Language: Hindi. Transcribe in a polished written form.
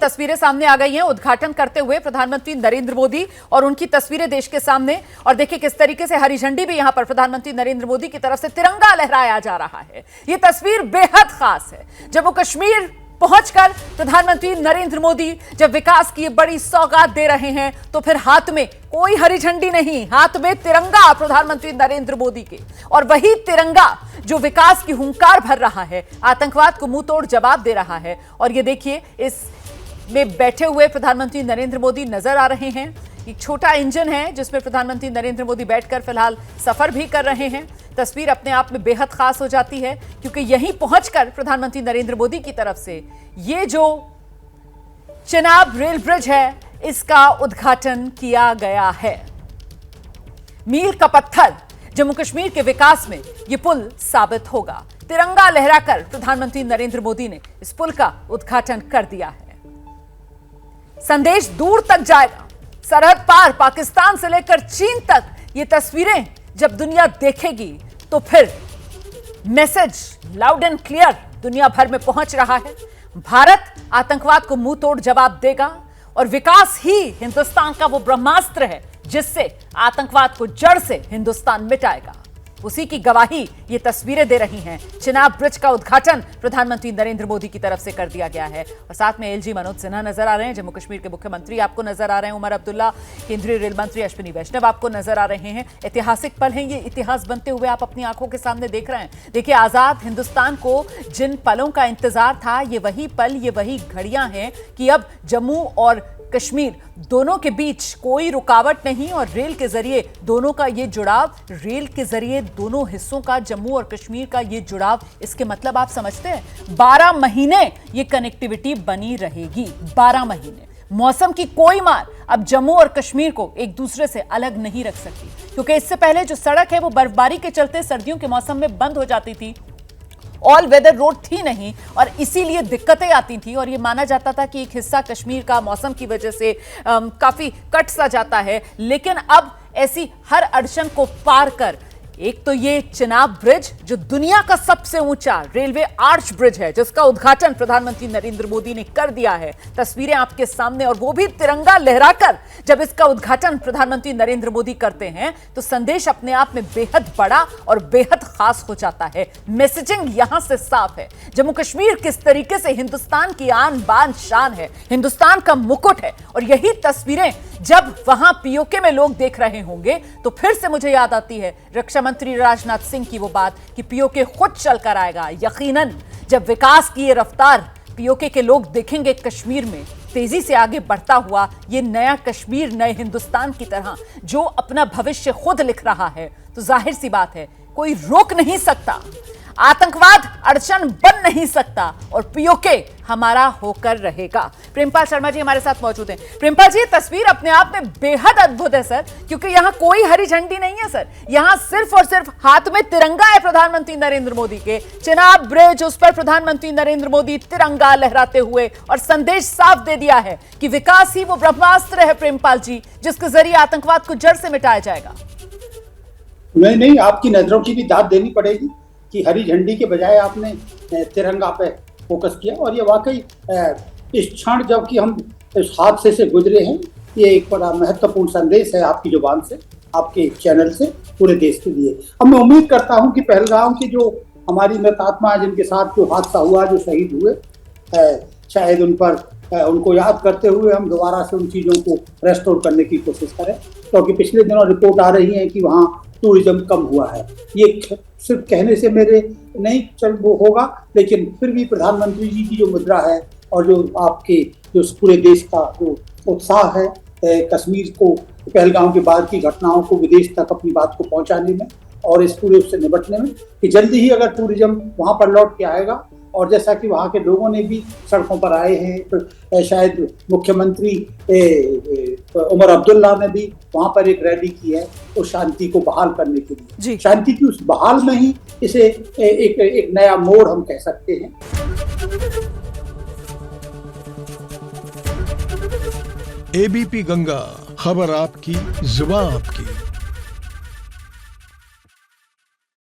तस्वीरें सामने आ गई हैं उद्घाटन करते हुए प्रधानमंत्री नरेंद्र मोदी और उनकी तस्वीरें देश के सामने। और देखिए किस तरीके से हरी झंडी भी यहां पर प्रधानमंत्री नरेंद्र मोदी की तरफ से तिरंगा लहराया जा रहा है। यह तस्वीर बेहद खास है। जम्मू कश्मीर पहुंचकर प्रधानमंत्री नरेंद्र मोदी जब विकास की बड़ी सौगात दे रहे हैं तो फिर हाथ में कोई हरी झंडी नहीं, हाथ में तिरंगा प्रधानमंत्री नरेंद्र मोदी के। और वही तिरंगा जो विकास की हुंकार भर रहा है, आतंकवाद को मुंह तोड़ जवाब दे रहा है। और ये देखिए इस में बैठे हुए प्रधानमंत्री नरेंद्र मोदी नजर आ रहे हैं। एक छोटा इंजन है जिसमें प्रधानमंत्री नरेंद्र मोदी बैठकर फिलहाल सफर भी कर रहे हैं। तस्वीर अपने आप में बेहद खास हो जाती है क्योंकि यहीं पहुंचकर प्रधानमंत्री नरेंद्र मोदी की तरफ से ये जो चिनाब रेल ब्रिज है इसका उद्घाटन किया गया है। मील का पत्थर जम्मू कश्मीर के विकास में यह पुल साबित होगा। तिरंगा लहराकर प्रधानमंत्री नरेंद्र मोदी ने इस पुल का उद्घाटन कर दिया है। संदेश दूर तक जाएगा, सरहद पार पाकिस्तान से लेकर चीन तक ये तस्वीरें जब दुनिया देखेगी तो फिर मैसेज लाउड एंड क्लियर दुनिया भर में पहुंच रहा है। भारत आतंकवाद को मुंह तोड़ जवाब देगा और विकास ही हिंदुस्तान का वो ब्रह्मास्त्र है जिससे आतंकवाद को जड़ से हिंदुस्तान मिटाएगा। उसी की गवाही ये तस्वीरें दे रही हैं। चिनाब ब्रिज का उद्घाटन प्रधानमंत्री नरेंद्र मोदी की तरफ से कर दिया गया है और साथ में एलजी मनोज सिन्हा नजर आ रहे हैं, जम्मू कश्मीर के मुख्यमंत्री आपको नजर आ रहे हैं उमर अब्दुल्ला, केंद्रीय रेल मंत्री अश्विनी वैष्णव आपको नजर आ रहे हैं। ऐतिहासिक पल है, ये इतिहास बनते हुए आप अपनी आंखों के सामने देख रहे हैं। देखिए आजाद हिंदुस्तान को जिन पलों का इंतजार था, ये वही पल, ये वही घड़ियां हैं कि अब जम्मू और कश्मीर दोनों के बीच कोई रुकावट नहीं और रेल के जरिए दोनों का ये जुड़ाव, रेल के जरिए दोनों हिस्सों का, जम्मू और कश्मीर का ये जुड़ाव, इसके मतलब आप समझते हैं 12 महीने ये कनेक्टिविटी बनी रहेगी। 12 महीने मौसम की कोई मार अब जम्मू और कश्मीर को एक दूसरे से अलग नहीं रख सकती क्योंकि इससे पहले जो सड़क है वो बर्फबारी के चलते सर्दियों के मौसम में बंद हो जाती थी, ऑल वेदर रोड थी नहीं और इसीलिए दिक्कतें आती थी और ये माना जाता था कि एक हिस्सा कश्मीर का मौसम की वजह से काफी कट सा जाता है। लेकिन अब ऐसी हर अड़चन को पार कर एक तो ये चिनाब ब्रिज जो दुनिया का सबसे ऊंचा रेलवे आर्च ब्रिज है जिसका उद्घाटन प्रधानमंत्री नरेंद्र मोदी ने कर दिया है। तस्वीरें आपके सामने और वो भी तिरंगा लहराकर। जब इसका उद्घाटन प्रधानमंत्री नरेंद्र मोदी करते हैं तो संदेश अपने आप में बेहद बड़ा और बेहद खास हो जाता है। मैसेजिंग यहां से साफ है। जम्मू कश्मीर किस तरीके से हिंदुस्तान की आन बान शान है, हिंदुस्तान का मुकुट है और यही तस्वीरें जब वहां पीओके में लोग देख रहे होंगे तो फिर से मुझे याद आती है रक्षा मंत्री राजनाथ सिंह की वो बात कि पीओके खुद चलकर आएगा। यकीनन जब विकास की ये रफ्तार पीओके के लोग देखेंगे कश्मीर में तेजी से आगे बढ़ता हुआ, ये नया कश्मीर नए हिंदुस्तान की तरह जो अपना भविष्य खुद लिख रहा है, तो जाहिर सी बात है कोई रोक नहीं सकता, आतंकवाद अड़चन बन नहीं सकता और पीओके हमारा होकर रहेगा। प्रेमपाल शर्मा जी हमारे साथ मौजूद हैं। प्रेमपाल जी, तस्वीर अपने आप में बेहद अद्भुत है सर, क्योंकि यहाँ कोई हरी झंडी नहीं है सर, यहाँ सिर्फ और सिर्फ हाथ में तिरंगा है प्रधानमंत्री नरेंद्र मोदी के। चिनाब ब्रिज, उस पर प्रधानमंत्री नरेंद्र मोदी तिरंगा लहराते हुए और संदेश साफ दे दिया है कि विकास ही वो ब्रह्मास्त्र है प्रेमपाल जी जिसके जरिए आतंकवाद को जड़ से मिटाया जाएगा। नहीं, आपकी नजरों की भी दाद देनी पड़ेगी कि हरी झंडी के बजाय आपने तिरंगा पे फोकस किया और ये वाकई इस क्षण जब कि हम इस हादसे से गुजरे हैं, ये एक बड़ा महत्वपूर्ण संदेश है आपकी जुबान से, आपके चैनल से पूरे देश के लिए। अब मैं उम्मीद करता हूं कि पहलगाम की जो हमारी मृतात्मा जिनके साथ जो हादसा हुआ, जो शहीद हुए, शायद उनको याद करते हुए हम दोबारा से उन चीज़ों को रेस्टोर करने की कोशिश करें, क्योंकि पिछले दिनों रिपोर्ट आ रही है कि वहाँ टूरिज्म कम हुआ है। ये सिर्फ कहने से मेरे नहीं चल वो होगा, लेकिन फिर भी प्रधानमंत्री जी की जो मुद्रा है और जो आपके जो पूरे देश का जो उत्साह है कश्मीर को, पहलगाम के बाद की घटनाओं को विदेश तक अपनी बात को पहुंचाने में और इस पूरे उससे निपटने में, कि जल्दी ही अगर टूरिज्म वहाँ पर लौट के आएगा और जैसा कि वहाँ के लोगों ने भी सड़कों पर आए हैं, तो शायद मुख्यमंत्री उमर अब्दुल्ला ने भी वहाँ पर एक रैली की है तो शांति को बहाल करने के लिए, शांति की उस बहाल में ही इसे एक नया मोड़ हम कह सकते हैं। एबीपी गंगा, खबर आपकी, जुबान आपकी।